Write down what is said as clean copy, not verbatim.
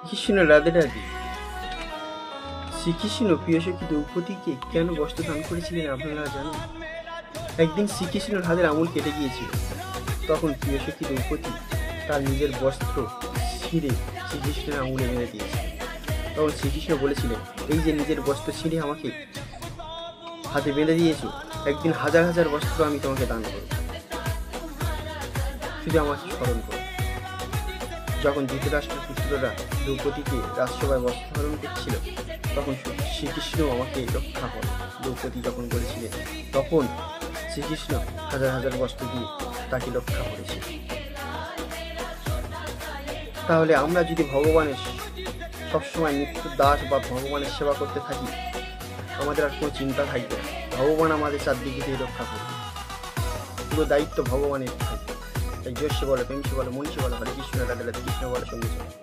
কৃষ্ণ রাধে রাধে। শ্রীকৃষ্ণ প্রিয় সখী দ্রৌপদীকে কেন বস্ত্র দান করেছিলেন আপনারা জানেন? একদিন শ্রীকৃষ্ণের হাতের আঙুল কেটে গিয়েছিল। তখন প্রিয় সখী দ্রৌপদী তার নিজের বস্ত্র ছিঁড়ে শ্রীকৃষ্ণের আঙুলে মেরে দিয়েছিল। তখন শ্রীকৃষ্ণ বলেছিলেন, এই যে নিজের বস্ত্র ছিঁড়ে আমাকে হাতে বেঁধে দিয়েছো, একদিন হাজার হাজার বস্ত্র আমি তোমাকে দান করব, শুধু আমাকে স্মরণ করো। যখন ধৃতরাষ্ট্রের পুত্ররা দ্রৌপদীকে রাজসভায় বস্ত্রহরণ করছিল, তখন শ্রীকৃষ্ণ আমাকে রক্ষা করে দ্রৌপদী যখন বলেছিলেন, তখন শ্রীকৃষ্ণ হাজার হাজার বস্ত্র দিয়ে তাকে রক্ষা করেছে। তাহলে আমরা যদি ভগবানের সবসময় নিত্য দাস বা ভগবানের সেবা করতে থাকি, আমাদের আর কোনো চিন্তা থাকবে না। ভগবান আমাদের চারদিকে দিয়ে রক্ষা করবে, পুরো দায়িত্ব ভগবানের থাকবে। তাই জোর সে বলে, প্রেম সে বলে, মন সে বলে, হরে কৃষ্ণ রাধে রাধে, কৃষ্ণ বলে সঙ্গে সঙ্গে।